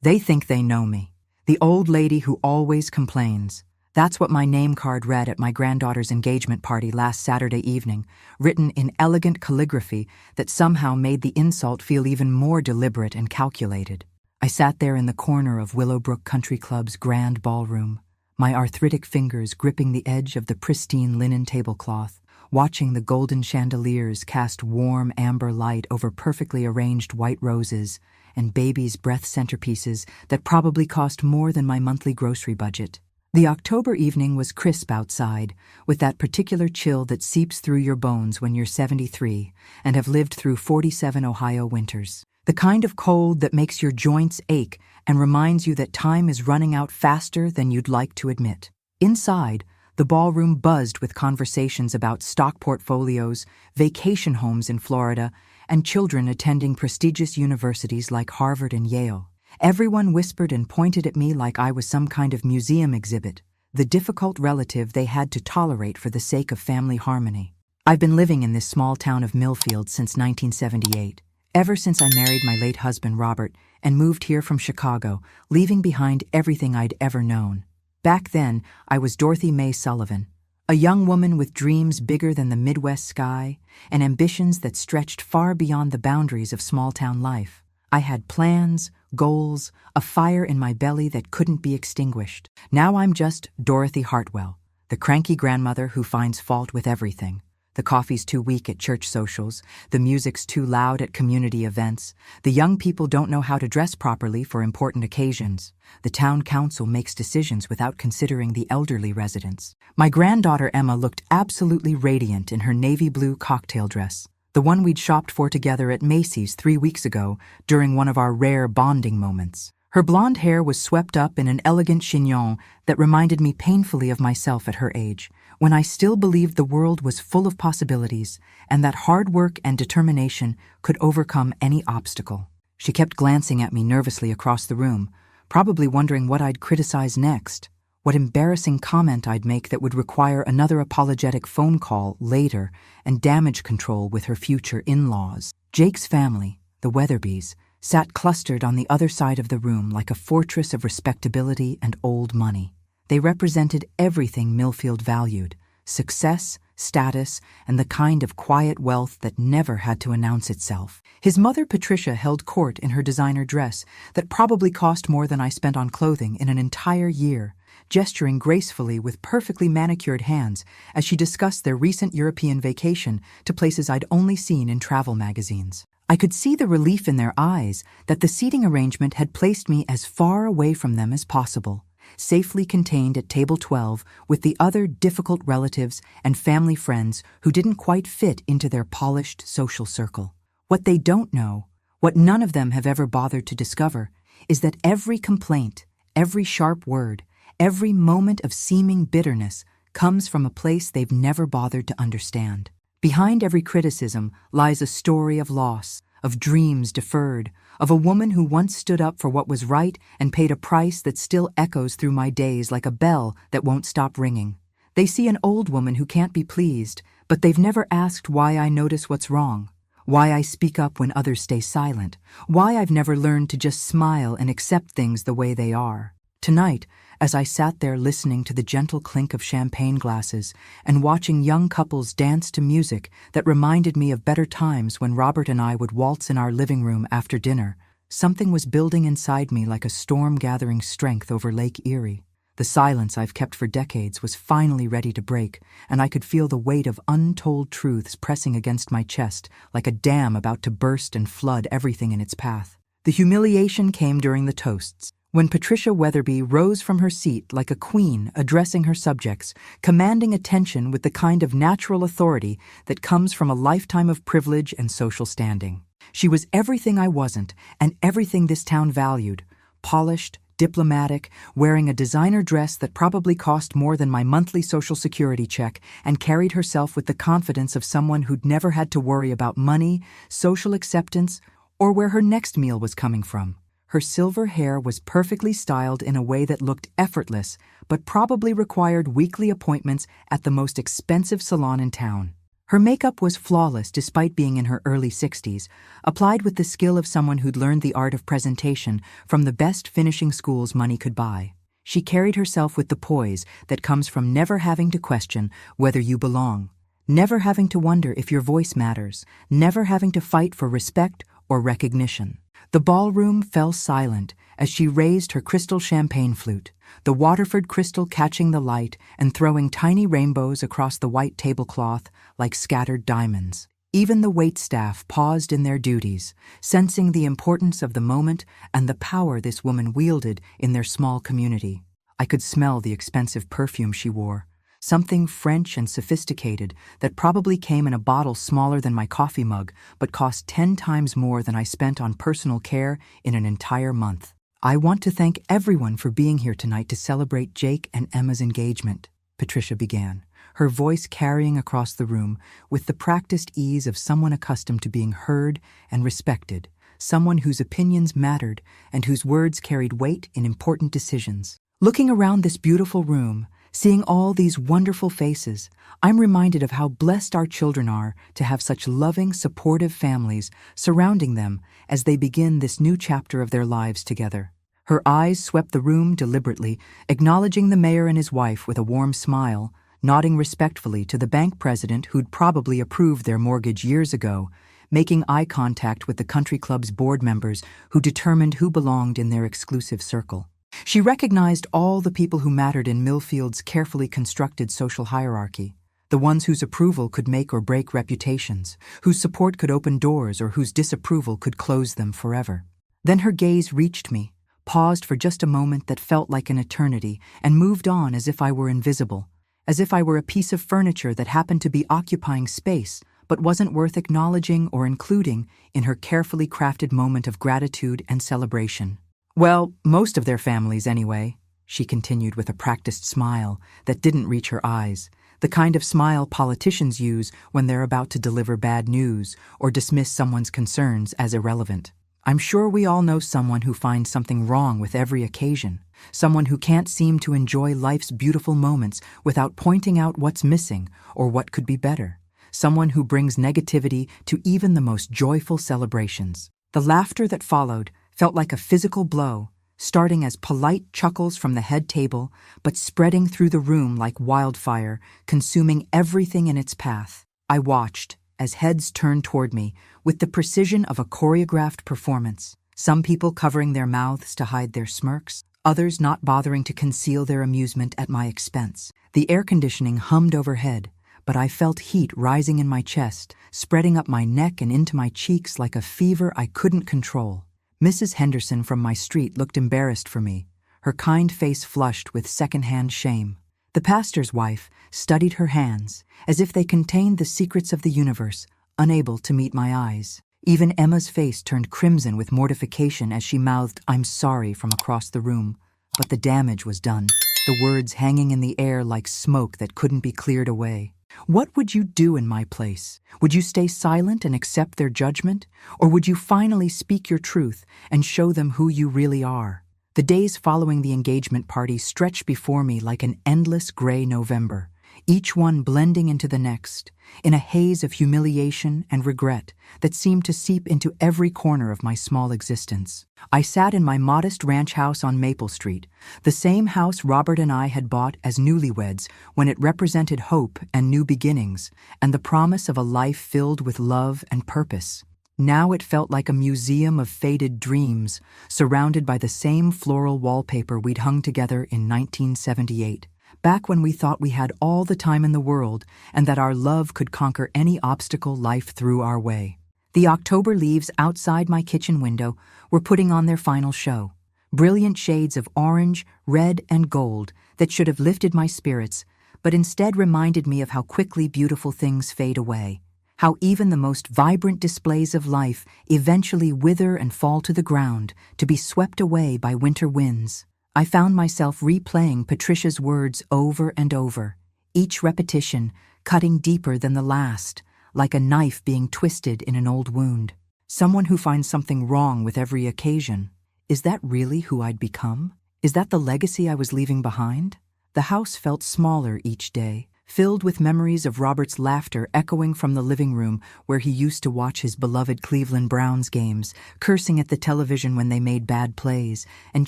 They think they know me. The old lady who always complains. That's what my name card read at my granddaughter's engagement party last Saturday evening, written in elegant calligraphy that somehow made the insult feel even more deliberate and calculated. I sat there in the corner of Willowbrook Country Club's grand ballroom, my arthritic fingers gripping the edge of the pristine linen tablecloth, watching the golden chandeliers cast warm amber light over perfectly arranged white roses and baby's breath centerpieces that probably cost more than my monthly grocery budget. The October evening was crisp outside, with that particular chill that seeps through your bones when you're 73 and have lived through 47 Ohio winters. The kind of cold that makes your joints ache and reminds you that time is running out faster than you'd like to admit. Inside, the ballroom buzzed with conversations about stock portfolios, vacation homes in Florida, and children attending prestigious universities like Harvard and Yale. Everyone whispered and pointed at me like I was some kind of museum exhibit, the difficult relative they had to tolerate for the sake of family harmony. I've been living in this small town of Millfield since 1978, ever since I married my late husband Robert and moved here from Chicago, leaving behind everything I'd ever known. Back then, I was Dorothy Mae Sullivan, a young woman with dreams bigger than the Midwest sky and ambitions that stretched far beyond the boundaries of small-town life. I had plans, goals, a fire in my belly that couldn't be extinguished. Now I'm just Dorothy Hartwell, the cranky grandmother who finds fault with everything. The coffee's too weak at church socials, the music's too loud at community events, the young people don't know how to dress properly for important occasions. The town council makes decisions without considering the elderly residents. My granddaughter Emma looked absolutely radiant in her navy blue cocktail dress, the one we'd shopped for together at Macy's 3 weeks ago during one of our rare bonding moments. Her blonde hair was swept up in an elegant chignon that reminded me painfully of myself at her age, when I still believed the world was full of possibilities and that hard work and determination could overcome any obstacle. She kept glancing at me nervously across the room, probably wondering what I'd criticize next, what embarrassing comment I'd make that would require another apologetic phone call later and damage control with her future in-laws. Jake's family, the Weatherbys, sat clustered on the other side of the room like a fortress of respectability and old money. They represented everything Millfield valued: success, status, and the kind of quiet wealth that never had to announce itself. His mother, Patricia, held court in her designer dress that probably cost more than I spent on clothing in an entire year, gesturing gracefully with perfectly manicured hands as she discussed their recent European vacation to places I'd only seen in travel magazines. I could see the relief in their eyes that the seating arrangement had placed me as far away from them as possible, safely contained at table 12 with the other difficult relatives and family friends who didn't quite fit into their polished social circle. What they don't know, what none of them have ever bothered to discover, is that every complaint, every sharp word, every moment of seeming bitterness comes from a place they've never bothered to understand. Behind every criticism lies a story of loss, of dreams deferred, of a woman who once stood up for what was right and paid a price that still echoes through my days like a bell that won't stop ringing. They see an old woman who can't be pleased, but they've never asked why I notice what's wrong, why I speak up when others stay silent, why I've never learned to just smile and accept things the way they are. Tonight, as I sat there listening to the gentle clink of champagne glasses and watching young couples dance to music that reminded me of better times when Robert and I would waltz in our living room after dinner, something was building inside me like a storm gathering strength over Lake Erie. The silence I've kept for decades was finally ready to break, and I could feel the weight of untold truths pressing against my chest like a dam about to burst and flood everything in its path. The humiliation came during the toasts, when Patricia Weatherby rose from her seat like a queen addressing her subjects, commanding attention with the kind of natural authority that comes from a lifetime of privilege and social standing. She was everything I wasn't and everything this town valued: polished, diplomatic, wearing a designer dress that probably cost more than my monthly Social Security check, and carried herself with the confidence of someone who'd never had to worry about money, social acceptance, or where her next meal was coming from. Her silver hair was perfectly styled in a way that looked effortless, but probably required weekly appointments at the most expensive salon in town. Her makeup was flawless despite being in her early 60s, applied with the skill of someone who'd learned the art of presentation from the best finishing schools money could buy. She carried herself with the poise that comes from never having to question whether you belong, never having to wonder if your voice matters, never having to fight for respect or recognition. The ballroom fell silent as she raised her crystal champagne flute, the Waterford crystal catching the light and throwing tiny rainbows across the white tablecloth like scattered diamonds. Even the waitstaff paused in their duties, sensing the importance of the moment and the power this woman wielded in their small community. I could smell the expensive perfume she wore, something French and sophisticated that probably came in a bottle smaller than my coffee mug but cost 10 times more than I spent on personal care in an entire month. I want to thank everyone for being here tonight to celebrate Jake and Emma's engagement, Patricia began, her voice carrying across the room with the practiced ease of someone accustomed to being heard and respected, someone whose opinions mattered and whose words carried weight in important decisions. Looking around this beautiful room, seeing all these wonderful faces, I'm reminded of how blessed our children are to have such loving, supportive families surrounding them as they begin this new chapter of their lives together. Her eyes swept the room deliberately, acknowledging the mayor and his wife with a warm smile, nodding respectfully to the bank president who'd probably approved their mortgage years ago, making eye contact with the country club's board members who determined who belonged in their exclusive circle. She recognized all the people who mattered in Millfield's carefully constructed social hierarchy, the ones whose approval could make or break reputations, whose support could open doors or whose disapproval could close them forever. Then her gaze reached me, paused for just a moment that felt like an eternity, and moved on as if I were invisible, as if I were a piece of furniture that happened to be occupying space but wasn't worth acknowledging or including in her carefully crafted moment of gratitude and celebration. Well, most of their families anyway, she continued with a practiced smile that didn't reach her eyes, the kind of smile politicians use when they're about to deliver bad news or dismiss someone's concerns as irrelevant. I'm sure we all know someone who finds something wrong with every occasion, someone who can't seem to enjoy life's beautiful moments without pointing out what's missing or what could be better, someone who brings negativity to even the most joyful celebrations. The laughter that followed felt like a physical blow, starting as polite chuckles from the head table, but spreading through the room like wildfire, consuming everything in its path. I watched as heads turned toward me with the precision of a choreographed performance, some people covering their mouths to hide their smirks, others not bothering to conceal their amusement at my expense. The air conditioning hummed overhead, but I felt heat rising in my chest, spreading up my neck and into my cheeks like a fever I couldn't control. Mrs. Henderson from my street looked embarrassed for me, her kind face flushed with second-hand shame. The pastor's wife studied her hands, as if they contained the secrets of the universe, unable to meet my eyes. Even Emma's face turned crimson with mortification as she mouthed, "I'm sorry," from across the room. But the damage was done, the words hanging in the air like smoke that couldn't be cleared away. What would you do in my place? Would you stay silent and accept their judgment? Or would you finally speak your truth and show them who you really are? The days following the engagement party stretched before me like an endless gray November, each one blending into the next, in a haze of humiliation and regret that seemed to seep into every corner of my small existence. I sat in my modest ranch house on Maple Street, the same house Robert and I had bought as newlyweds when it represented hope and new beginnings and the promise of a life filled with love and purpose. Now it felt like a museum of faded dreams, surrounded by the same floral wallpaper we'd hung together in 1978. Back when we thought we had all the time in the world and that our love could conquer any obstacle life threw our way. The October leaves outside my kitchen window were putting on their final show, brilliant shades of orange, red, and gold that should have lifted my spirits, but instead reminded me of how quickly beautiful things fade away, how even the most vibrant displays of life eventually wither and fall to the ground to be swept away by winter winds. I found myself replaying Patricia's words over and over, each repetition cutting deeper than the last, like a knife being twisted in an old wound. Someone who finds something wrong with every occasion. Is that really who I'd become? Is that the legacy I was leaving behind? The house felt smaller each day, filled with memories of Robert's laughter echoing from the living room where he used to watch his beloved Cleveland Browns games, cursing at the television when they made bad plays, and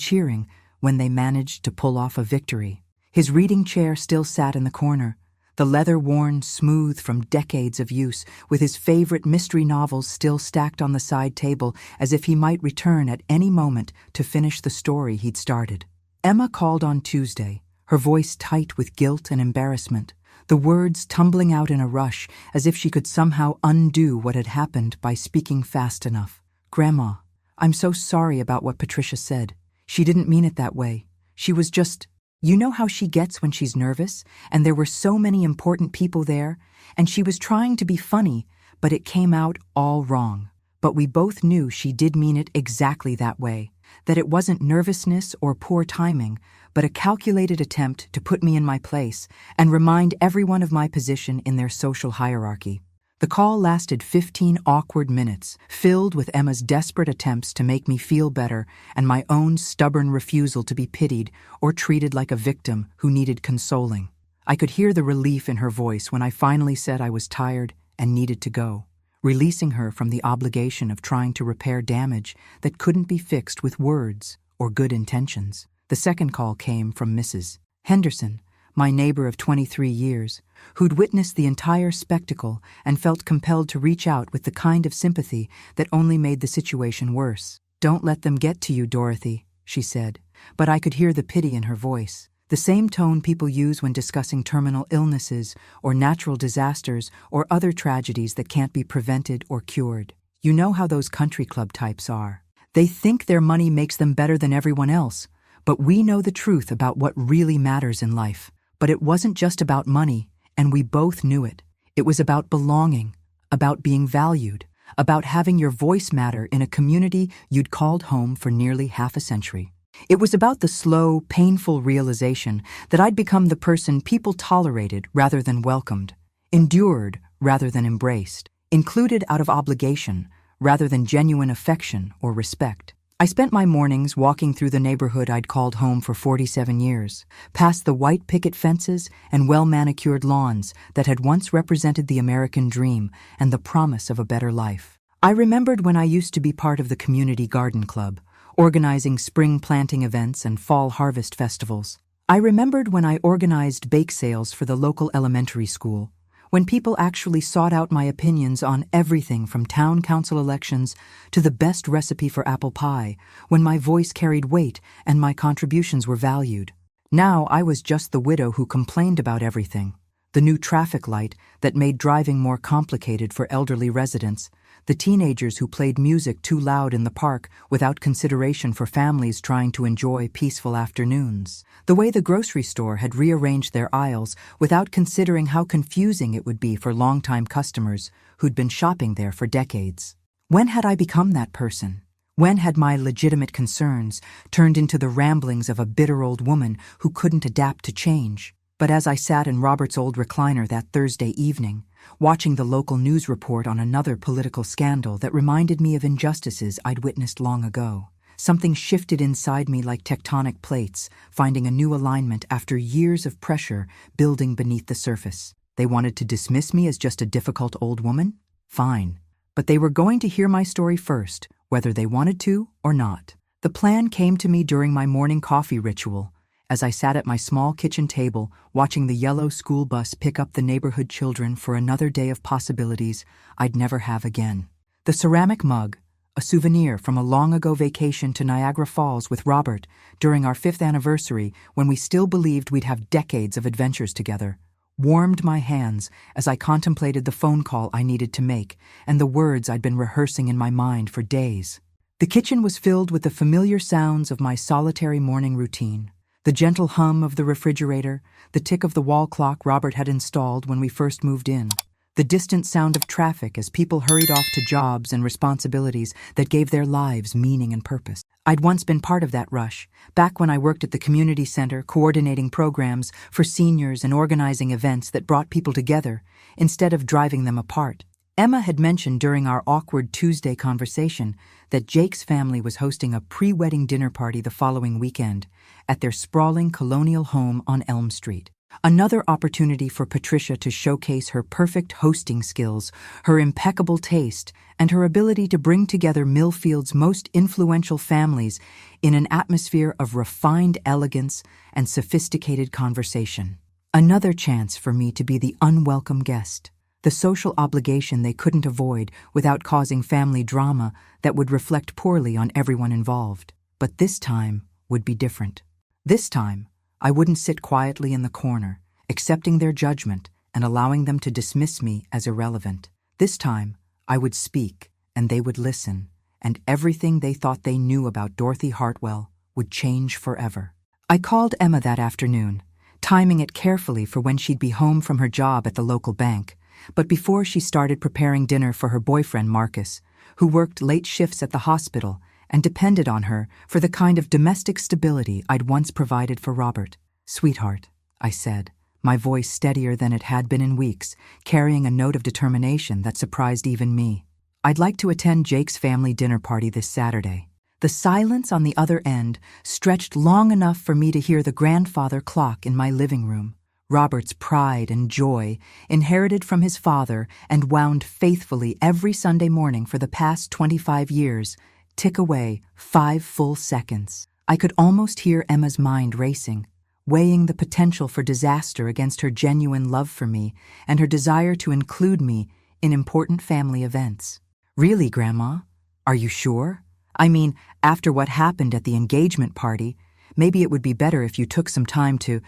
cheering when they managed to pull off a victory. His reading chair still sat in the corner, the leather worn smooth from decades of use, with his favorite mystery novels still stacked on the side table as if he might return at any moment to finish the story he'd started. Emma called on Tuesday, her voice tight with guilt and embarrassment, the words tumbling out in a rush as if she could somehow undo what had happened by speaking fast enough. "Grandma, I'm so sorry about what Patricia said. She didn't mean it that way. She was just... You know how she gets when she's nervous, and there were so many important people there, and she was trying to be funny, but it came out all wrong. But we both knew she did mean it exactly that way, that it wasn't nervousness or poor timing, but a calculated attempt to put me in my place and remind everyone of my position in their social hierarchy." The call lasted 15 awkward minutes, filled with Emma's desperate attempts to make me feel better and my own stubborn refusal to be pitied or treated like a victim who needed consoling. I could hear the relief in her voice when I finally said I was tired and needed to go, releasing her from the obligation of trying to repair damage that couldn't be fixed with words or good intentions. The second call came from Mrs. Henderson, my neighbor of 23 years, who'd witnessed the entire spectacle and felt compelled to reach out with the kind of sympathy that only made the situation worse. "Don't let them get to you, Dorothy," she said, but I could hear the pity in her voice, the same tone people use when discussing terminal illnesses or natural disasters or other tragedies that can't be prevented or cured. "You know how those country club types are. They think their money makes them better than everyone else, but we know the truth about what really matters in life. But it wasn't just about money, and we both knew it. It was about belonging, about being valued, about having your voice matter in a community you'd called home for nearly half a century. It was about the slow, painful realization that I'd become the person people tolerated rather than welcomed, endured rather than embraced, included out of obligation rather than genuine affection or respect. I spent my mornings walking through the neighborhood I'd called home for 47 years, past the white picket fences and well-manicured lawns that had once represented the American dream and the promise of a better life. I remembered when I used to be part of the community garden club, organizing spring planting events and fall harvest festivals. I remembered when I organized bake sales for the local elementary school, when people actually sought out my opinions on everything from town council elections to the best recipe for apple pie, when my voice carried weight and my contributions were valued. Now I was just the widow who complained about everything, the new traffic light that made driving more complicated for elderly residents, the teenagers who played music too loud in the park without consideration for families trying to enjoy peaceful afternoons, the way the grocery store had rearranged their aisles without considering how confusing it would be for longtime customers who'd been shopping there for decades. When had I become that person? When had my legitimate concerns turned into the ramblings of a bitter old woman who couldn't adapt to change? But as I sat in Robert's old recliner that Thursday evening, watching the local news report on another political scandal that reminded me of injustices I'd witnessed long ago, something shifted inside me like tectonic plates, finding a new alignment after years of pressure building beneath the surface. They wanted to dismiss me as just a difficult old woman? Fine. But they were going to hear my story first, whether they wanted to or not. The plan came to me during my morning coffee ritual, as I sat at my small kitchen table watching the yellow school bus pick up the neighborhood children for another day of possibilities I'd never have again. The ceramic mug, a souvenir from a long-ago vacation to Niagara Falls with Robert during our 5th anniversary when we still believed we'd have decades of adventures together, warmed my hands as I contemplated the phone call I needed to make and the words I'd been rehearsing in my mind for days. The kitchen was filled with the familiar sounds of my solitary morning routine. The gentle hum of the refrigerator, the tick of the wall clock Robert had installed when we first moved in, the distant sound of traffic as people hurried off to jobs and responsibilities that gave their lives meaning and purpose. I'd once been part of that rush, back when I worked at the community center coordinating programs for seniors and organizing events that brought people together instead of driving them apart. Emma had mentioned during our awkward Tuesday conversation that Jake's family was hosting a pre-wedding dinner party the following weekend at their sprawling colonial home on Elm Street. Another opportunity for Patricia to showcase her perfect hosting skills, her impeccable taste, and her ability to bring together Millfield's most influential families in an atmosphere of refined elegance and sophisticated conversation. Another chance for me to be the unwelcome guest, the social obligation they couldn't avoid without causing family drama that would reflect poorly on everyone involved. But this time would be different. This time, I wouldn't sit quietly in the corner, accepting their judgment and allowing them to dismiss me as irrelevant. This time, I would speak, and they would listen, and everything they thought they knew about Dorothy Hartwell would change forever. I called Emma that afternoon, timing it carefully for when she'd be home from her job at the local bank, but before she started preparing dinner for her boyfriend Marcus, who worked late shifts at the hospital and depended on her for the kind of domestic stability I'd once provided for Robert. "Sweetheart," I said, my voice steadier than it had been in weeks, carrying a note of determination that surprised even me. "I'd like to attend Jake's family dinner party this Saturday." The silence on the other end stretched long enough for me to hear the grandfather clock in my living room. Robert's pride and joy, inherited from his father and wound faithfully every Sunday morning for the past 25 years, tick away 5 full seconds. I could almost hear Emma's mind racing, weighing the potential for disaster against her genuine love for me and her desire to include me in important family events. "Really, Grandma? Are you sure? I mean, after what happened at the engagement party, maybe it would be better if you took some time to,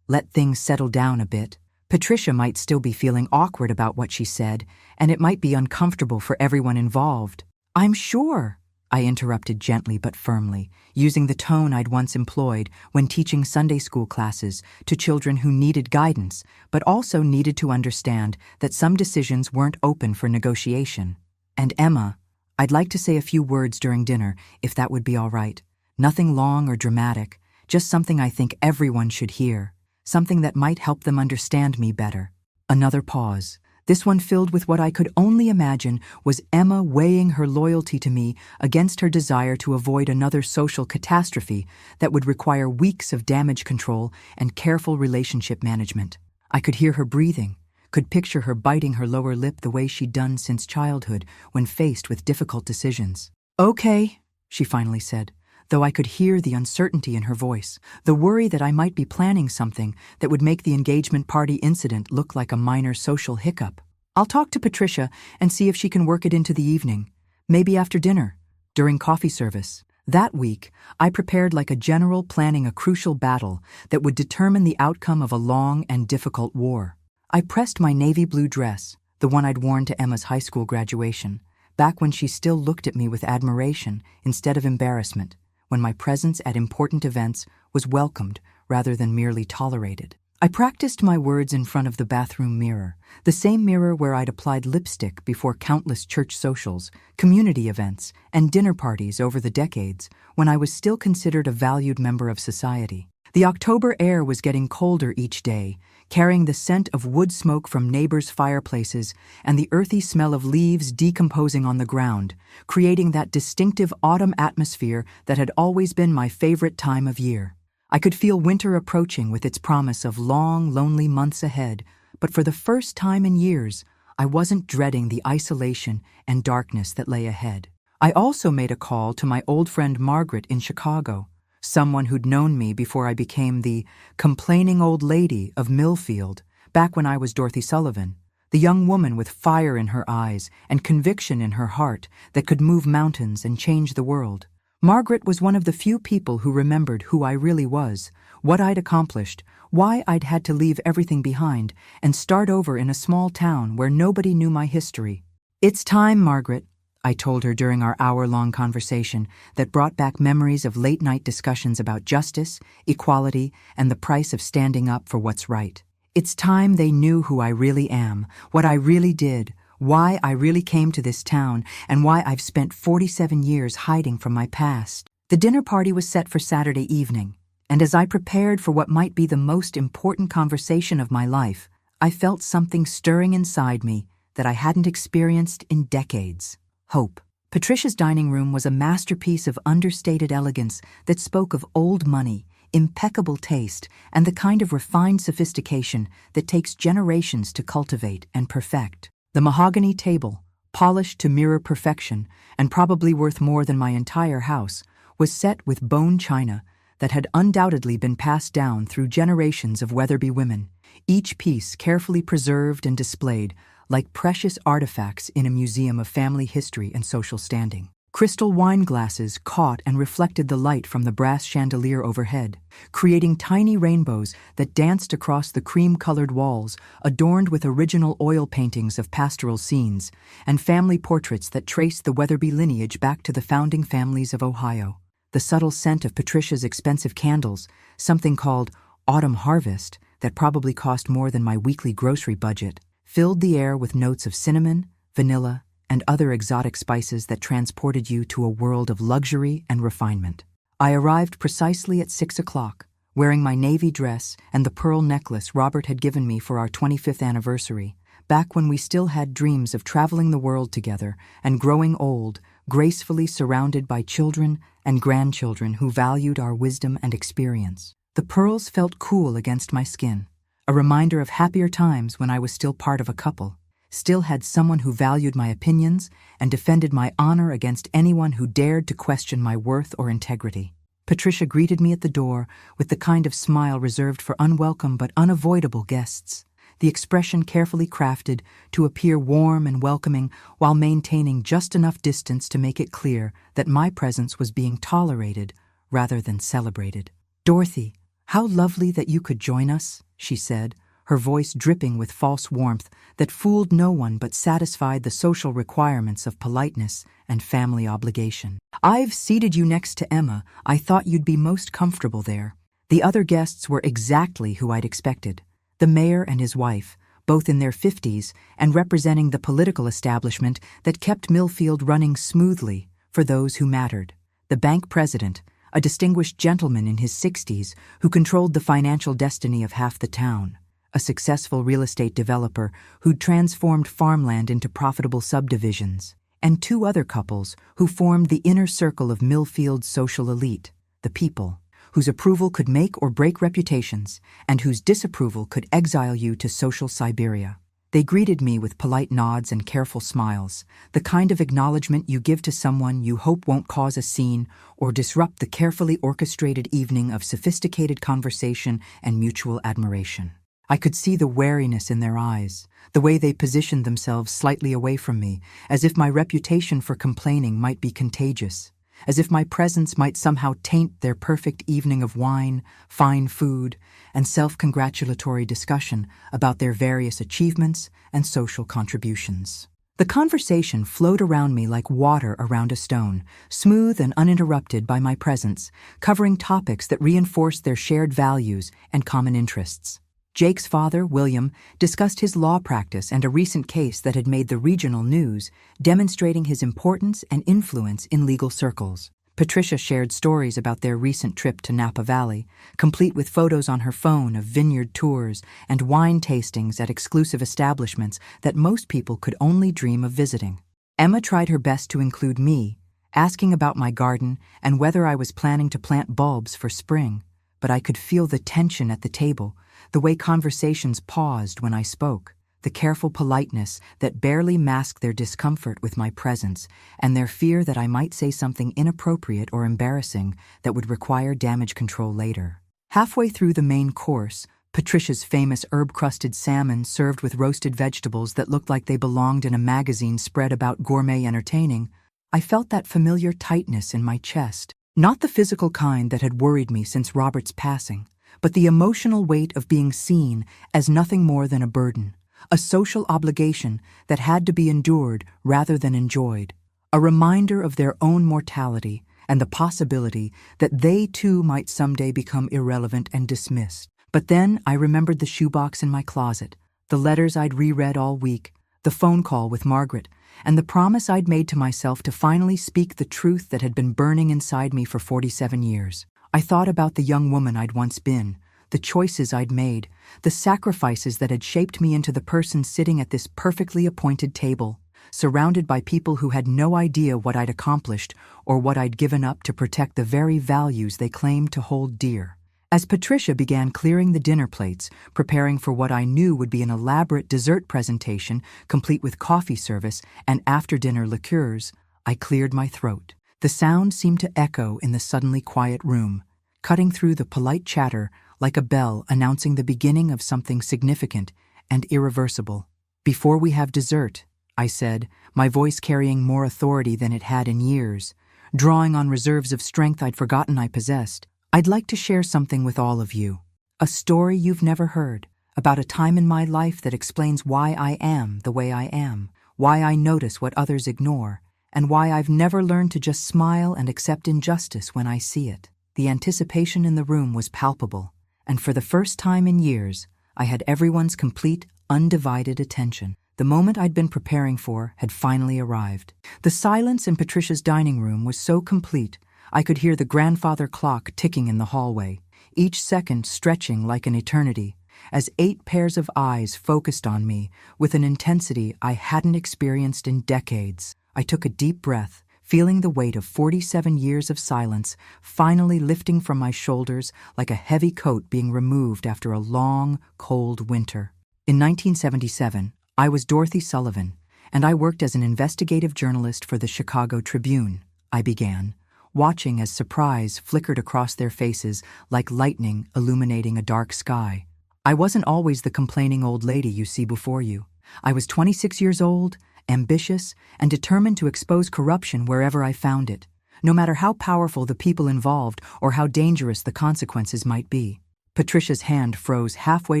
let things settle down a bit." Patricia might still be feeling awkward about what she said, and it might be uncomfortable for everyone involved. "I'm sure," I interrupted gently but firmly, using the tone I'd once employed when teaching Sunday school classes to children who needed guidance, but also needed to understand that some decisions weren't open for negotiation. "And Emma, I'd like to say a few words during dinner, if that would be all right. Nothing long or dramatic, just something I think everyone should hear, something that might help them understand me better." Another pause, this one filled with what I could only imagine was Emma weighing her loyalty to me against her desire to avoid another social catastrophe that would require weeks of damage control and careful relationship management. I could hear her breathing, could picture her biting her lower lip the way she'd done since childhood when faced with difficult decisions. "Okay," she finally said, though I could hear the uncertainty in her voice, the worry that I might be planning something that would make the engagement party incident look like a minor social hiccup. "I'll talk to Patricia and see if she can work it into the evening, maybe after dinner, during coffee service." That week, I prepared like a general planning a crucial battle that would determine the outcome of a long and difficult war. I pressed my navy blue dress, the one I'd worn to Emma's high school graduation, back when she still looked at me with admiration instead of embarrassment, when my presence at important events was welcomed rather than merely tolerated. I practiced my words in front of the bathroom mirror, the same mirror where I'd applied lipstick before countless church socials, community events, and dinner parties over the decades when I was still considered a valued member of society. The October air was getting colder each day, carrying the scent of wood smoke from neighbors' fireplaces and the earthy smell of leaves decomposing on the ground, creating that distinctive autumn atmosphere that had always been my favorite time of year. I could feel winter approaching with its promise of long, lonely months ahead, but for the first time in years, I wasn't dreading the isolation and darkness that lay ahead. I also made a call to my old friend Margaret in Chicago, someone who'd known me before I became the complaining old lady of Millfield, back when I was Dorothy Sullivan, the young woman with fire in her eyes and conviction in her heart that could move mountains and change the world. Margaret was one of the few people who remembered who I really was, what I'd accomplished, why I'd had to leave everything behind and start over in a small town where nobody knew my history. "It's time, Margaret," I told her during our hour-long conversation that brought back memories of late-night discussions about justice, equality, and the price of standing up for what's right. "It's time they knew who I really am, what I really did, why I really came to this town, and why I've spent 47 years hiding from my past." The dinner party was set for Saturday evening, and as I prepared for what might be the most important conversation of my life, I felt something stirring inside me that I hadn't experienced in decades. Hope. Patricia's dining room was a masterpiece of understated elegance that spoke of old money, impeccable taste, and the kind of refined sophistication that takes generations to cultivate and perfect. The mahogany table, polished to mirror perfection and probably worth more than my entire house, was set with bone china that had undoubtedly been passed down through generations of Weatherby women, each piece carefully preserved and displayed like precious artifacts in a museum of family history and social standing. Crystal wine glasses caught and reflected the light from the brass chandelier overhead, creating tiny rainbows that danced across the cream-colored walls, adorned with original oil paintings of pastoral scenes and family portraits that traced the Weatherby lineage back to the founding families of Ohio. The subtle scent of Patricia's expensive candles, something called Autumn Harvest, that probably cost more than my weekly grocery budget, filled the air with notes of cinnamon, vanilla, and other exotic spices that transported you to a world of luxury and refinement. I arrived precisely at 6 o'clock, wearing my navy dress and the pearl necklace Robert had given me for our 25th anniversary, back when we still had dreams of traveling the world together and growing old, gracefully surrounded by children and grandchildren who valued our wisdom and experience. The pearls felt cool against my skin, a reminder of happier times when I was still part of a couple, still had someone who valued my opinions and defended my honor against anyone who dared to question my worth or integrity. Patricia greeted me at the door with the kind of smile reserved for unwelcome but unavoidable guests, the expression carefully crafted to appear warm and welcoming while maintaining just enough distance to make it clear that my presence was being tolerated rather than celebrated. "Dorothy, how lovely that you could join us," she said, her voice dripping with false warmth that fooled no one but satisfied the social requirements of politeness and family obligation. "I've seated you next to Emma. I thought you'd be most comfortable there." The other guests were exactly who I'd expected. The mayor and his wife, both in their 50s and representing the political establishment that kept Millfield running smoothly for those who mattered. The bank president, a distinguished gentleman in his 60s who controlled the financial destiny of half the town. A successful real estate developer who'd transformed farmland into profitable subdivisions, and two other couples who formed the inner circle of Millfield's social elite, the people, whose approval could make or break reputations, and whose disapproval could exile you to social Siberia. They greeted me with polite nods and careful smiles, the kind of acknowledgement you give to someone you hope won't cause a scene or disrupt the carefully orchestrated evening of sophisticated conversation and mutual admiration. I could see the wariness in their eyes, the way they positioned themselves slightly away from me, as if my reputation for complaining might be contagious, as if my presence might somehow taint their perfect evening of wine, fine food, and self-congratulatory discussion about their various achievements and social contributions. The conversation flowed around me like water around a stone, smooth and uninterrupted by my presence, covering topics that reinforced their shared values and common interests. Jake's father, William, discussed his law practice and a recent case that had made the regional news, demonstrating his importance and influence in legal circles. Patricia shared stories about their recent trip to Napa Valley, complete with photos on her phone of vineyard tours and wine tastings at exclusive establishments that most people could only dream of visiting. Emma tried her best to include me, asking about my garden and whether I was planning to plant bulbs for spring, but I could feel the tension at the table, the way conversations paused when I spoke, the careful politeness that barely masked their discomfort with my presence, and their fear that I might say something inappropriate or embarrassing that would require damage control later. Halfway through the main course, Patricia's famous herb-crusted salmon served with roasted vegetables that looked like they belonged in a magazine spread about gourmet entertaining, I felt that familiar tightness in my chest. Not the physical kind that had worried me since Robert's passing, but the emotional weight of being seen as nothing more than a burden, a social obligation that had to be endured rather than enjoyed, a reminder of their own mortality and the possibility that they too might someday become irrelevant and dismissed. But then I remembered the shoebox in my closet, the letters I'd reread all week, the phone call with Margaret, and the promise I'd made to myself to finally speak the truth that had been burning inside me for 47 years. I thought about the young woman I'd once been, the choices I'd made, the sacrifices that had shaped me into the person sitting at this perfectly appointed table, surrounded by people who had no idea what I'd accomplished or what I'd given up to protect the very values they claimed to hold dear. As Patricia began clearing the dinner plates, preparing for what I knew would be an elaborate dessert presentation complete with coffee service and after-dinner liqueurs, I cleared my throat. The sound seemed to echo in the suddenly quiet room, cutting through the polite chatter like a bell announcing the beginning of something significant and irreversible. "Before we have dessert," I said, my voice carrying more authority than it had in years, drawing on reserves of strength I'd forgotten I possessed, "I'd like to share something with all of you. A story you've never heard, about a time in my life that explains why I am the way I am, why I notice what others ignore, and why I've never learned to just smile and accept injustice when I see it." The anticipation in the room was palpable, and for the first time in years, I had everyone's complete, undivided attention. The moment I'd been preparing for had finally arrived. The silence in Patricia's dining room was so complete, I could hear the grandfather clock ticking in the hallway, each second stretching like an eternity, as 8 pairs of eyes focused on me with an intensity I hadn't experienced in decades. I took a deep breath, feeling the weight of 47 years of silence finally lifting from my shoulders like a heavy coat being removed after a long, cold winter. In 1977, I was Dorothy Sullivan, and I worked as an investigative journalist for the Chicago Tribune. I began, watching as surprise flickered across their faces like lightning illuminating a dark sky. I wasn't always the complaining old lady you see before you. I was 26 years old, ambitious, and determined to expose corruption wherever I found it, no matter how powerful the people involved or how dangerous the consequences might be. Patricia's hand froze halfway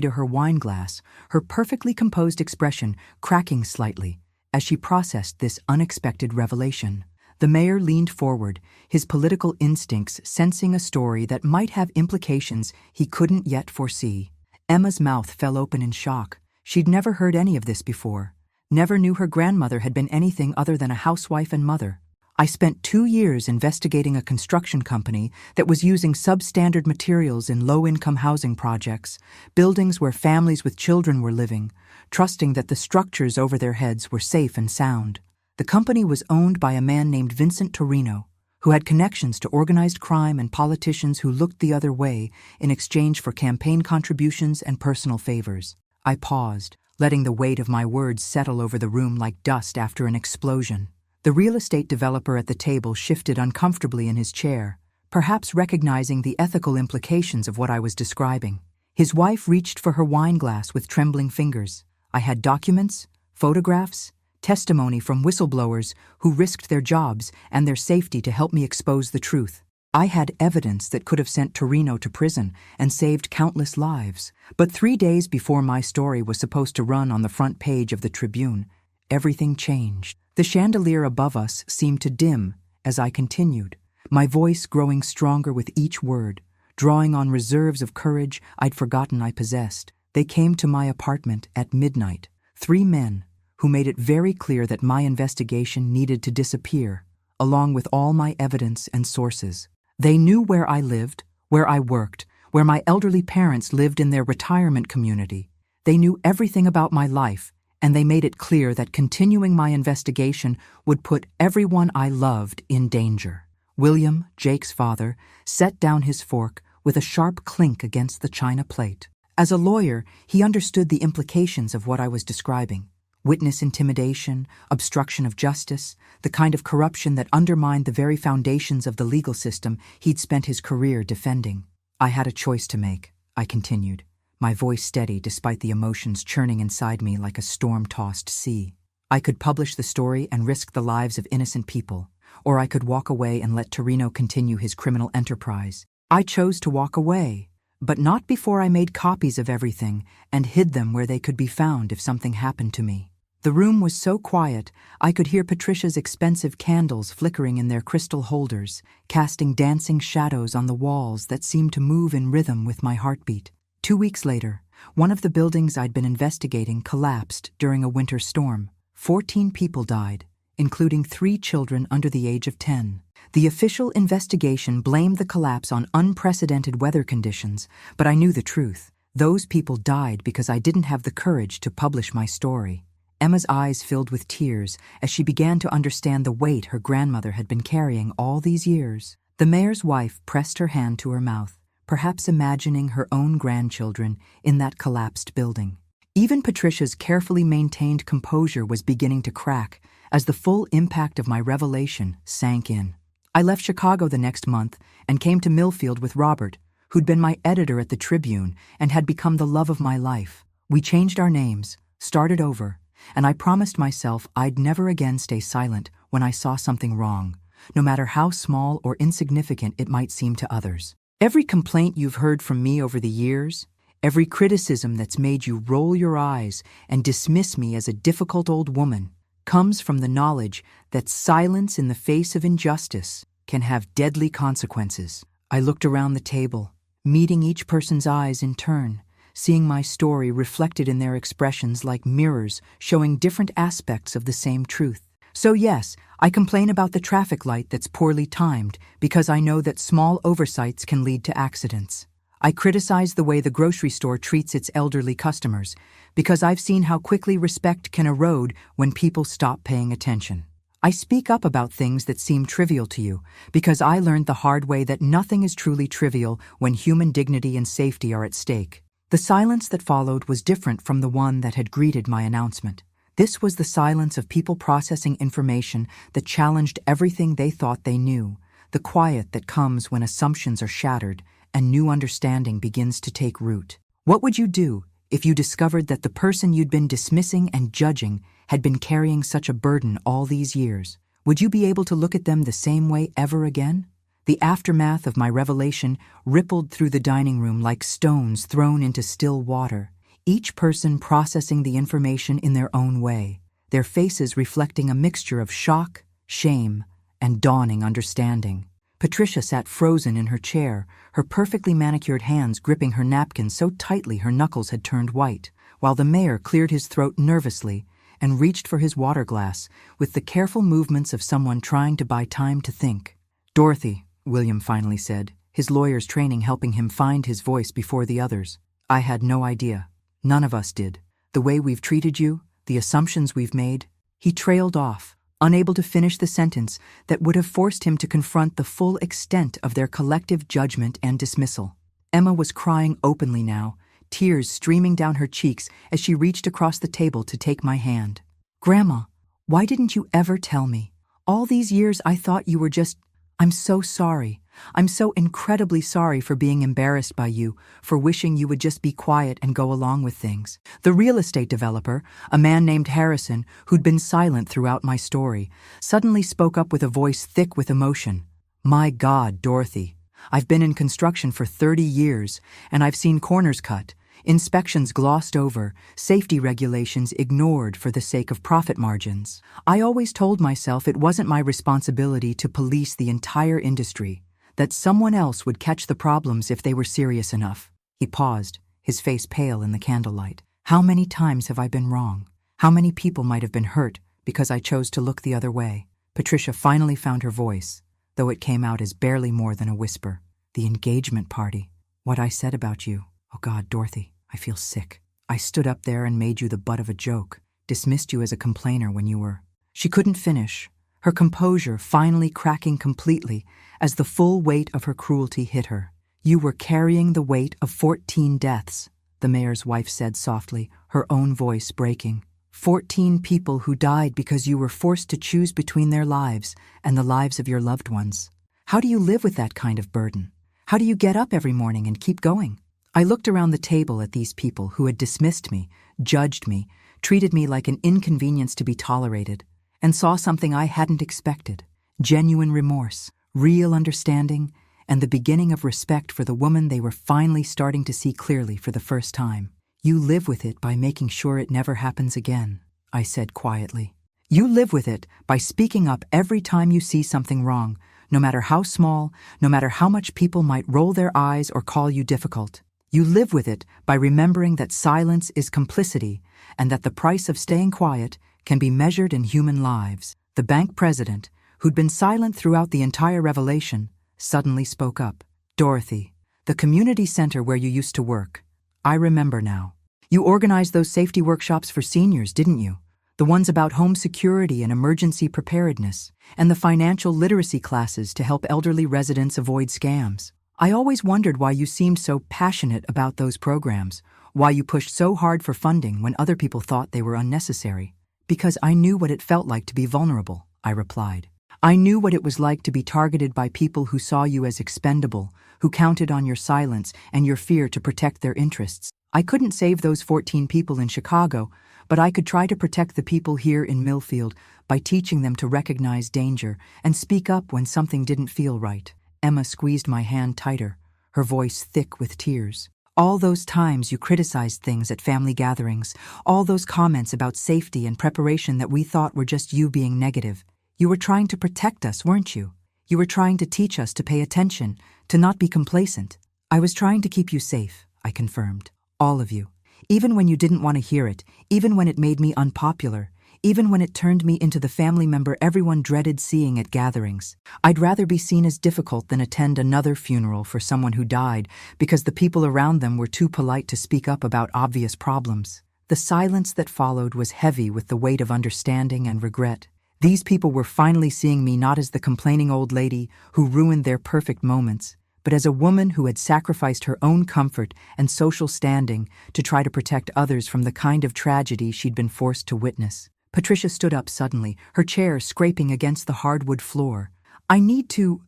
to her wine glass, her perfectly composed expression cracking slightly as she processed this unexpected revelation. The mayor leaned forward, his political instincts sensing a story that might have implications he couldn't yet foresee. Emma's mouth fell open in shock. She'd never heard any of this before, never knew her grandmother had been anything other than a housewife and mother. "I spent 2 years investigating a construction company that was using substandard materials in low-income housing projects, buildings where families with children were living, trusting that the structures over their heads were safe and sound. The company was owned by a man named Vincent Torino, who had connections to organized crime and politicians who looked the other way in exchange for campaign contributions and personal favors." I paused, letting the weight of my words settle over the room like dust after an explosion. The real estate developer at the table shifted uncomfortably in his chair, perhaps recognizing the ethical implications of what I was describing. His wife reached for her wine glass with trembling fingers. I had documents, photographs, testimony from whistleblowers who risked their jobs and their safety to help me expose the truth. I had evidence that could have sent Torino to prison and saved countless lives. But 3 days before my story was supposed to run on the front page of the Tribune, everything changed. The chandelier above us seemed to dim as I continued, my voice growing stronger with each word, drawing on reserves of courage I'd forgotten I possessed. They came to my apartment at midnight, 3 men who made it very clear that my investigation needed to disappear, along with all my evidence and sources. They knew where I lived, where I worked, where my elderly parents lived in their retirement community. They knew everything about my life, and they made it clear that continuing my investigation would put everyone I loved in danger. William, Jake's father, set down his fork with a sharp clink against the china plate. As a lawyer, he understood the implications of what I was describing. Witness intimidation, obstruction of justice, the kind of corruption that undermined the very foundations of the legal system he'd spent his career defending. I had a choice to make, I continued, my voice steady despite the emotions churning inside me like a storm-tossed sea. I could publish the story and risk the lives of innocent people, or I could walk away and let Torino continue his criminal enterprise. I chose to walk away, but not before I made copies of everything and hid them where they could be found if something happened to me. The room was so quiet, I could hear Patricia's expensive candles flickering in their crystal holders, casting dancing shadows on the walls that seemed to move in rhythm with my heartbeat. 2 weeks later, one of the buildings I'd been investigating collapsed during a winter storm. 14 people died, including 3 children under the age of 10. The official investigation blamed the collapse on unprecedented weather conditions, but I knew the truth. Those people died because I didn't have the courage to publish my story. Emma's eyes filled with tears as she began to understand the weight her grandmother had been carrying all these years. The mayor's wife pressed her hand to her mouth, perhaps imagining her own grandchildren in that collapsed building. Even Patricia's carefully maintained composure was beginning to crack as the full impact of my revelation sank in. I left Chicago the next month and came to Millfield with Robert, who'd been my editor at the Tribune and had become the love of my life. We changed our names, started over, and I promised myself I'd never again stay silent when I saw something wrong, no matter how small or insignificant it might seem to others. Every complaint you've heard from me over the years, every criticism that's made you roll your eyes and dismiss me as a difficult old woman, comes from the knowledge that silence in the face of injustice can have deadly consequences. I looked around the table, meeting each person's eyes in turn, seeing my story reflected in their expressions like mirrors showing different aspects of the same truth. So yes, I complain about the traffic light that's poorly timed because I know that small oversights can lead to accidents. I criticize the way the grocery store treats its elderly customers because I've seen how quickly respect can erode when people stop paying attention. I speak up about things that seem trivial to you because I learned the hard way that nothing is truly trivial when human dignity and safety are at stake. The silence that followed was different from the one that had greeted my announcement. This was the silence of people processing information that challenged everything they thought they knew, the quiet that comes when assumptions are shattered and new understanding begins to take root. What would you do if you discovered that the person you'd been dismissing and judging had been carrying such a burden all these years? Would you be able to look at them the same way ever again? The aftermath of my revelation rippled through the dining room like stones thrown into still water, each person processing the information in their own way, their faces reflecting a mixture of shock, shame, and dawning understanding. Patricia sat frozen in her chair, her perfectly manicured hands gripping her napkin so tightly her knuckles had turned white, while the mayor cleared his throat nervously and reached for his water glass with the careful movements of someone trying to buy time to think. "Dorothy," William finally said, his lawyer's training helping him find his voice before the others. "I had no idea. None of us did. The way we've treated you, the assumptions we've made." He trailed off, unable to finish the sentence that would have forced him to confront the full extent of their collective judgment and dismissal. Emma was crying openly now, tears streaming down her cheeks as she reached across the table to take my hand. "Grandma, why didn't you ever tell me? All these years I thought you were just... I'm so sorry. I'm so incredibly sorry for being embarrassed by you, for wishing you would just be quiet and go along with things." The real estate developer, a man named Harrison, who'd been silent throughout my story, suddenly spoke up with a voice thick with emotion. "My God, Dorothy, I've been in construction for 30 years, and I've seen corners cut, inspections glossed over, safety regulations ignored for the sake of profit margins. I always told myself it wasn't my responsibility to police the entire industry, that someone else would catch the problems if they were serious enough." He paused, his face pale in the candlelight. "How many times have I been wrong? How many people might have been hurt because I chose to look the other way?" Patricia finally found her voice, though it came out as barely more than a whisper. "The engagement party. What I said about you. Oh God, Dorothy, I feel sick. I stood up there and made you the butt of a joke, dismissed you as a complainer when you were..." She couldn't finish, her composure finally cracking completely as the full weight of her cruelty hit her. "You were carrying the weight of 14 deaths, the mayor's wife said softly, her own voice breaking. 14 people who died because you were forced to choose between their lives and the lives of your loved ones. How do you live with that kind of burden? How do you get up every morning and keep going?" I looked around the table at these people who had dismissed me, judged me, treated me like an inconvenience to be tolerated, and saw something I hadn't expected: genuine remorse, real understanding, and the beginning of respect for the woman they were finally starting to see clearly for the first time. "You live with it by making sure it never happens again," I said quietly. "You live with it by speaking up every time you see something wrong, no matter how small, no matter how much people might roll their eyes or call you difficult. You live with it by remembering that silence is complicity and that the price of staying quiet can be measured in human lives." The bank president, who'd been silent throughout the entire revelation, suddenly spoke up. "Dorothy, the community center where you used to work. I remember now. You organized those safety workshops for seniors, didn't you? The ones about home security and emergency preparedness, and the financial literacy classes to help elderly residents avoid scams. I always wondered why you seemed so passionate about those programs, why you pushed so hard for funding when other people thought they were unnecessary. Because I knew what it felt like to be vulnerable, I replied. I knew what it was like to be targeted by people who saw you as expendable, who counted on your silence and your fear to protect their interests. I couldn't save those 14 people in Chicago, but I could try to protect the people here in Millfield by teaching them to recognize danger and speak up when something didn't feel right. Emma squeezed my hand tighter, her voice thick with tears. All those times you criticized things at family gatherings, all those comments about safety and preparation that we thought were just you being negative. You were trying to protect us, weren't you? You were trying to teach us to pay attention, to not be complacent. I was trying to keep you safe, I confirmed. All of you. Even when you didn't want to hear it, even when it made me unpopular, even when it turned me into the family member everyone dreaded seeing at gatherings. I'd rather be seen as difficult than attend another funeral for someone who died because the people around them were too polite to speak up about obvious problems. The silence that followed was heavy with the weight of understanding and regret. These people were finally seeing me not as the complaining old lady who ruined their perfect moments, but as a woman who had sacrificed her own comfort and social standing to try to protect others from the kind of tragedy she'd been forced to witness. Patricia stood up suddenly, her chair scraping against the hardwood floor. I need to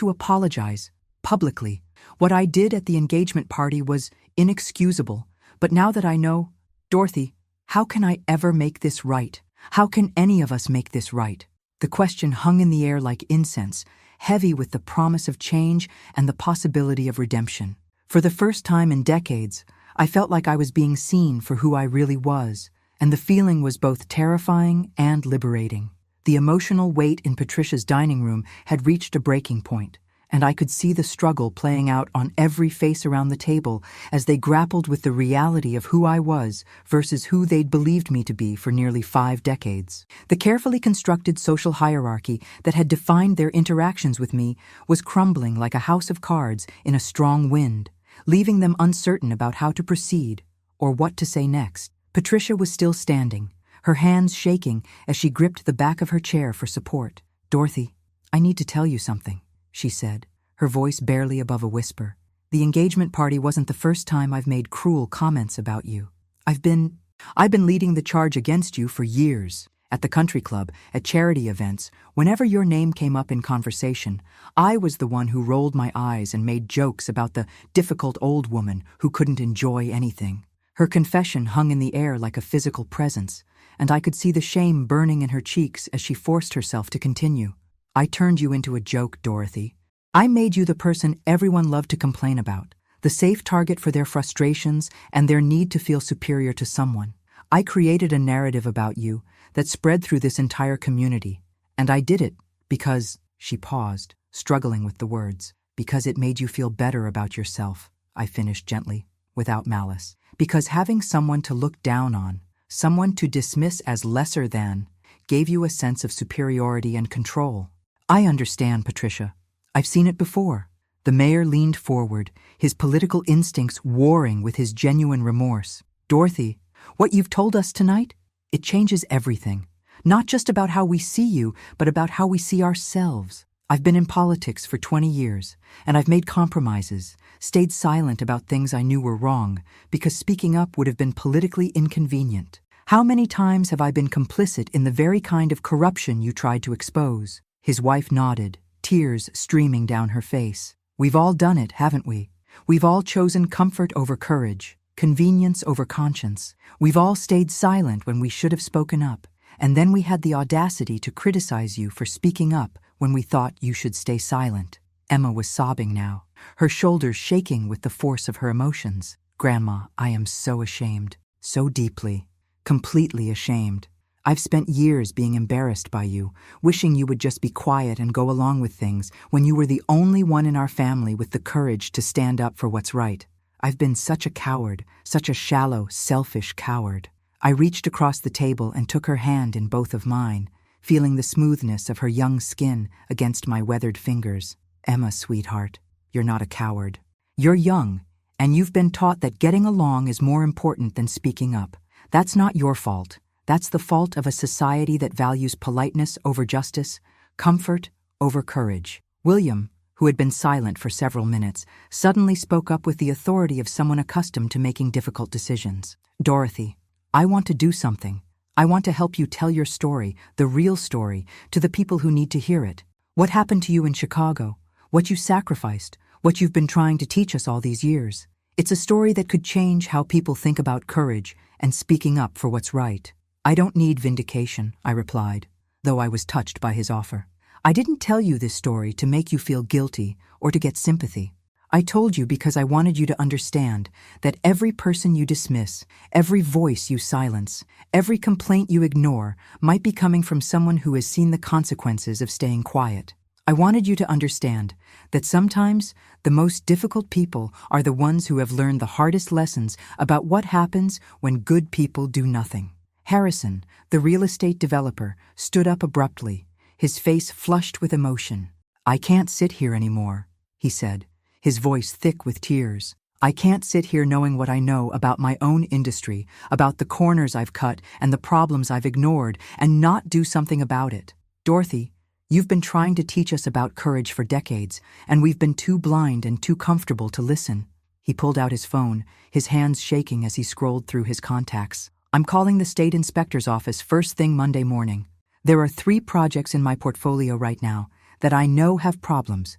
apologize, publicly. What I did at the engagement party was inexcusable, but now that I know, Dorothy, how can I ever make this right? How can any of us make this right? The question hung in the air like incense, heavy with the promise of change and the possibility of redemption. For the first time in decades, I felt like I was being seen for who I really was, and the feeling was both terrifying and liberating. The emotional weight in Patricia's dining room had reached a breaking point, and I could see the struggle playing out on every face around the table as they grappled with the reality of who I was versus who they'd believed me to be for nearly 5 decades. The carefully constructed social hierarchy that had defined their interactions with me was crumbling like a house of cards in a strong wind, leaving them uncertain about how to proceed or what to say next. Patricia was still standing, her hands shaking as she gripped the back of her chair for support. Dorothy, I need to tell you something, she said, her voice barely above a whisper. The engagement party wasn't the first time I've made cruel comments about you. I've been leading the charge against you for years. At the country club, at charity events, whenever your name came up in conversation, I was the one who rolled my eyes and made jokes about the difficult old woman who couldn't enjoy anything. Her confession hung in the air like a physical presence, and I could see the shame burning in her cheeks as she forced herself to continue. I turned you into a joke, Dorothy. I made you the person everyone loved to complain about, the safe target for their frustrations and their need to feel superior to someone. I created a narrative about you that spread through this entire community, and I did it because, she paused, struggling with the words, because it made you feel better about yourself, I finished gently, without malice. Because having someone to look down on, someone to dismiss as lesser than, gave you a sense of superiority and control. I understand, Patricia. I've seen it before. The mayor leaned forward, his political instincts warring with his genuine remorse. Dorothy, what you've told us tonight, it changes everything. Not just about how we see you, but about how we see ourselves. I've been in politics for 20 years, and I've made compromises, stayed silent about things I knew were wrong, because speaking up would have been politically inconvenient. How many times have I been complicit in the very kind of corruption you tried to expose? His wife nodded, tears streaming down her face. We've all done it, haven't we? We've all chosen comfort over courage, convenience over conscience. We've all stayed silent when we should have spoken up, and then we had the audacity to criticize you for speaking up when we thought you should stay silent. Emma was sobbing now, her shoulders shaking with the force of her emotions. Grandma, I am so ashamed, so deeply, completely ashamed. I've spent years being embarrassed by you, wishing you would just be quiet and go along with things when you were the only one in our family with the courage to stand up for what's right. I've been such a coward, such a shallow, selfish coward. I reached across the table and took her hand in both of mine, feeling the smoothness of her young skin against my weathered fingers. Emma, sweetheart, you're not a coward. You're young, and you've been taught that getting along is more important than speaking up. That's not your fault. That's the fault of a society that values politeness over justice, comfort over courage. William, who had been silent for several minutes, suddenly spoke up with the authority of someone accustomed to making difficult decisions. "Dorothy, I want to do something. I want to help you tell your story, the real story, to the people who need to hear it. What happened to you in Chicago? What you sacrificed? What you've been trying to teach us all these years? It's a story that could change how people think about courage and speaking up for what's right." "I don't need vindication," I replied, though I was touched by his offer. "I didn't tell you this story to make you feel guilty or to get sympathy. I told you because I wanted you to understand that every person you dismiss, every voice you silence, every complaint you ignore might be coming from someone who has seen the consequences of staying quiet. I wanted you to understand that sometimes the most difficult people are the ones who have learned the hardest lessons about what happens when good people do nothing." Harrison, the real estate developer, stood up abruptly, his face flushed with emotion. "I can't sit here anymore," he said, his voice thick with tears. "I can't sit here knowing what I know about my own industry, about the corners I've cut and the problems I've ignored, and not do something about it. Dorothy, you've been trying to teach us about courage for decades, and we've been too blind and too comfortable to listen." He pulled out his phone, his hands shaking as he scrolled through his contacts. "I'm calling the state inspector's office first thing Monday morning. There are 3 projects in my portfolio right now that I know have problems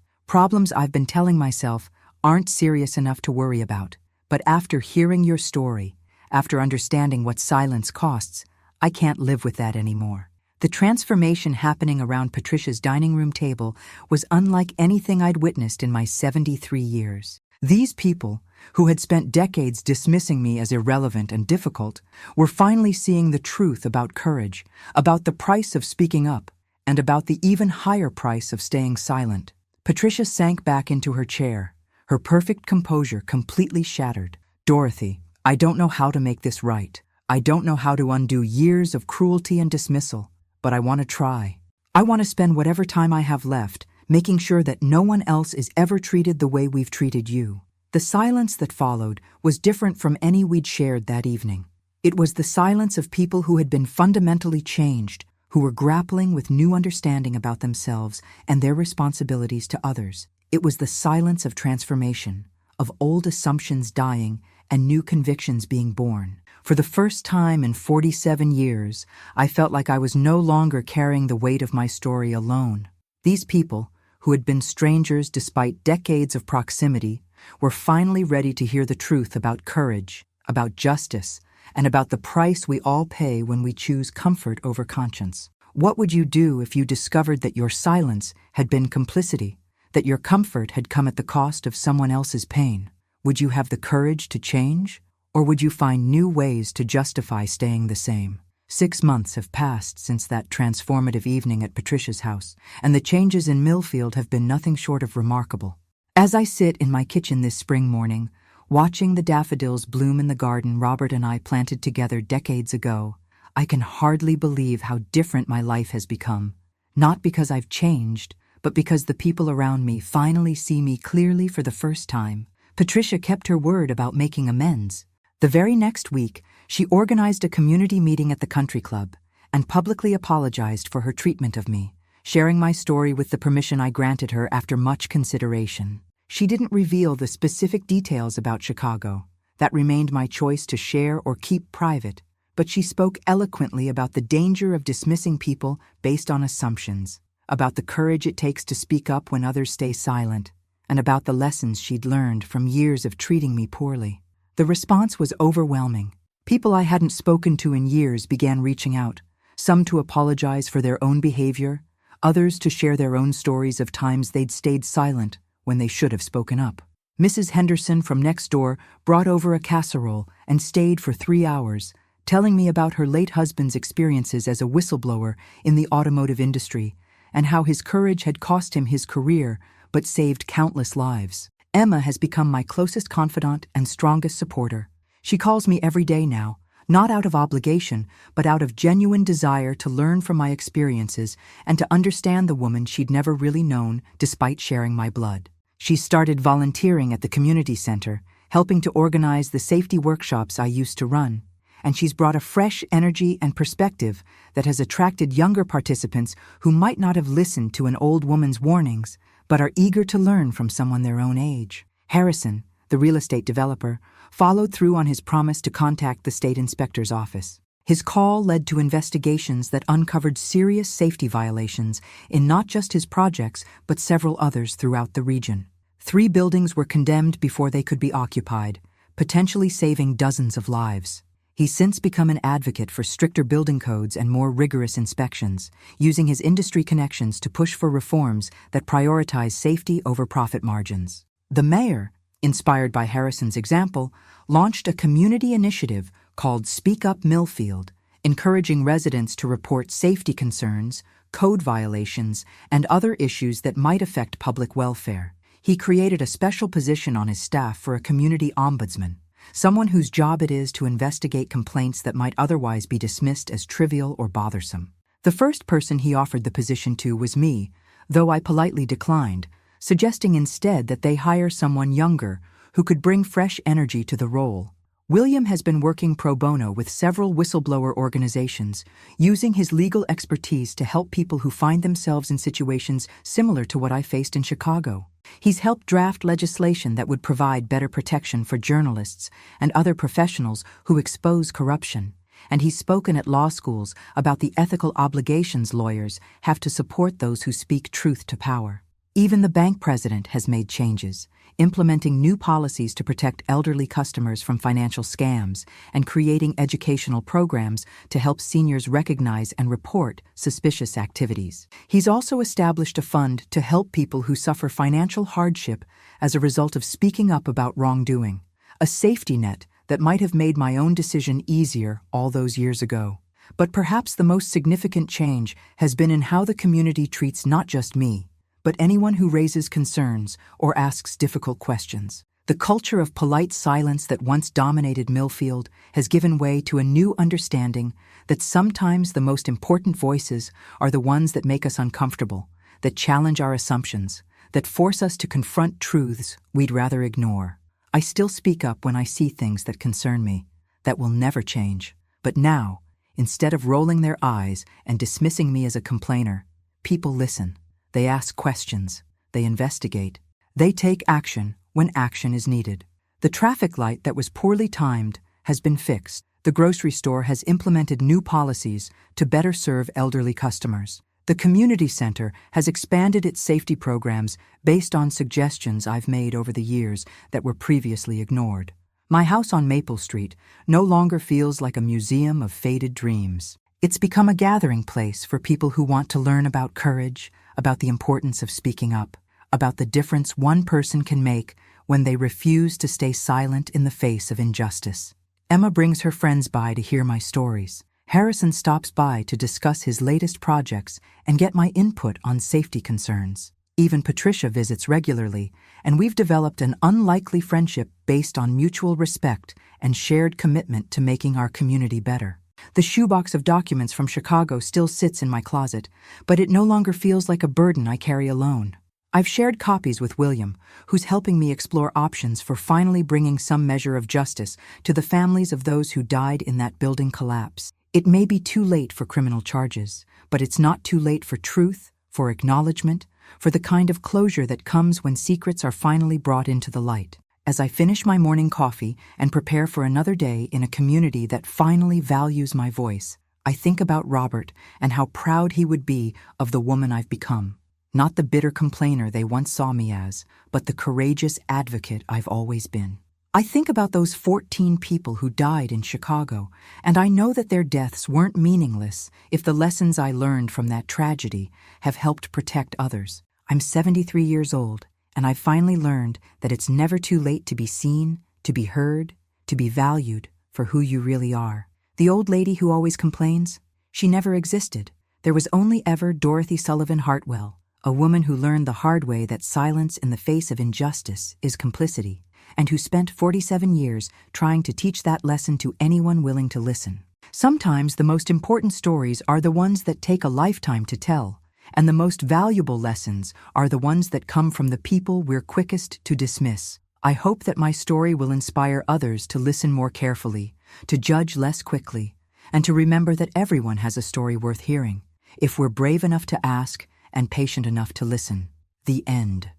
I've been telling myself aren't serious enough to worry about. But after hearing your story, after understanding what silence costs, I can't live with that anymore." The transformation happening around Patricia's dining room table was unlike anything I'd witnessed in my 73 years. These people, who had spent decades dismissing me as irrelevant and difficult, were finally seeing the truth about courage, about the price of speaking up, and about the even higher price of staying silent. Patricia sank back into her chair, her perfect composure completely shattered. "Dorothy, I don't know how to make this right. I don't know how to undo years of cruelty and dismissal, but I want to try. I want to spend whatever time I have left making sure that no one else is ever treated the way we've treated you." The silence that followed was different from any we'd shared that evening. It was the silence of people who had been fundamentally changed, who were grappling with new understanding about themselves and their responsibilities to others. It was the silence of transformation, of old assumptions dying and new convictions being born. For the first time in 47 years, I felt like I was no longer carrying the weight of my story alone. These people, who had been strangers despite decades of proximity, were finally ready to hear the truth about courage, about justice, and about the price we all pay when we choose comfort over conscience. What would you do if you discovered that your silence had been complicity, that your comfort had come at the cost of someone else's pain? Would you have the courage to change, or would you find new ways to justify staying the same? 6 months have passed since that transformative evening at Patricia's house, and the changes in Millfield have been nothing short of remarkable. As I sit in my kitchen this spring morning, watching the daffodils bloom in the garden Robert and I planted together decades ago, I can hardly believe how different my life has become. Not because I've changed, but because the people around me finally see me clearly for the first time. Patricia kept her word about making amends. The very next week, she organized a community meeting at the country club and publicly apologized for her treatment of me, sharing my story with the permission I granted her after much consideration. She didn't reveal the specific details about Chicago. That remained my choice to share or keep private, but she spoke eloquently about the danger of dismissing people based on assumptions, about the courage it takes to speak up when others stay silent, and about the lessons she'd learned from years of treating me poorly. The response was overwhelming. People I hadn't spoken to in years began reaching out, some to apologize for their own behavior, others to share their own stories of times they'd stayed silent when they should have spoken up. Mrs. Henderson from next door brought over a casserole and stayed for 3 hours, telling me about her late husband's experiences as a whistleblower in the automotive industry and how his courage had cost him his career but saved countless lives. Emma has become my closest confidant and strongest supporter. She calls me every day now, not out of obligation, but out of genuine desire to learn from my experiences and to understand the woman she'd never really known despite sharing my blood. She started volunteering at the community center, helping to organize the safety workshops I used to run, and she's brought a fresh energy and perspective that has attracted younger participants who might not have listened to an old woman's warnings, but are eager to learn from someone their own age. Harrison, the real estate developer, followed through on his promise to contact the state inspector's office. His call led to investigations that uncovered serious safety violations in not just his projects, but several others throughout the region. 3 buildings were condemned before they could be occupied, potentially saving dozens of lives. He's since become an advocate for stricter building codes and more rigorous inspections, using his industry connections to push for reforms that prioritize safety over profit margins. The mayor, inspired by Harrison's example, launched a community initiative called Speak Up Millfield, encouraging residents to report safety concerns, code violations, and other issues that might affect public welfare. He created a special position on his staff for a community ombudsman, someone whose job it is to investigate complaints that might otherwise be dismissed as trivial or bothersome. The first person he offered the position to was me, though I politely declined, suggesting instead that they hire someone younger who could bring fresh energy to the role. William has been working pro bono with several whistleblower organizations, using his legal expertise to help people who find themselves in situations similar to what I faced in Chicago. He's helped draft legislation that would provide better protection for journalists and other professionals who expose corruption. And he's spoken at law schools about the ethical obligations lawyers have to support those who speak truth to power. Even the bank president has made changes, implementing new policies to protect elderly customers from financial scams and creating educational programs to help seniors recognize and report suspicious activities. He's also established a fund to help people who suffer financial hardship as a result of speaking up about wrongdoing, a safety net that might have made my own decision easier all those years ago. But perhaps the most significant change has been in how the community treats not just me, but anyone who raises concerns or asks difficult questions. The culture of polite silence that once dominated Millfield has given way to a new understanding that sometimes the most important voices are the ones that make us uncomfortable, that challenge our assumptions, that force us to confront truths we'd rather ignore. I still speak up when I see things that concern me. That will never change. But now, instead of rolling their eyes and dismissing me as a complainer, people listen. They ask questions, they investigate, they take action when action is needed. The traffic light that was poorly timed has been fixed. The grocery store has implemented new policies to better serve elderly customers. The community center has expanded its safety programs based on suggestions I've made over the years that were previously ignored. My house on Maple Street no longer feels like a museum of faded dreams. It's become a gathering place for people who want to learn about courage, about the importance of speaking up, about the difference one person can make when they refuse to stay silent in the face of injustice. Emma brings her friends by to hear my stories. Harrison stops by to discuss his latest projects and get my input on safety concerns. Even Patricia visits regularly, and we've developed an unlikely friendship based on mutual respect and shared commitment to making our community better. The shoebox of documents from Chicago still sits in my closet, but it no longer feels like a burden I carry alone. I've shared copies with William, who's helping me explore options for finally bringing some measure of justice to the families of those who died in that building collapse. It may be too late for criminal charges, but it's not too late for truth, for acknowledgement, for the kind of closure that comes when secrets are finally brought into the light. As I finish my morning coffee and prepare for another day in a community that finally values my voice, I think about Robert and how proud he would be of the woman I've become. Not the bitter complainer they once saw me as, but the courageous advocate I've always been. I think about those 14 people who died in Chicago, and I know that their deaths weren't meaningless if the lessons I learned from that tragedy have helped protect others. I'm 73 years old, and I've finally learned that it's never too late to be seen, to be heard, to be valued for who you really are. The old lady who always complains, she never existed. There was only ever Dorothy Sullivan Hartwell, a woman who learned the hard way that silence in the face of injustice is complicity, and who spent 47 years trying to teach that lesson to anyone willing to listen. Sometimes the most important stories are the ones that take a lifetime to tell, and the most valuable lessons are the ones that come from the people we're quickest to dismiss. I hope that my story will inspire others to listen more carefully, to judge less quickly, and to remember that everyone has a story worth hearing, if we're brave enough to ask and patient enough to listen. The end.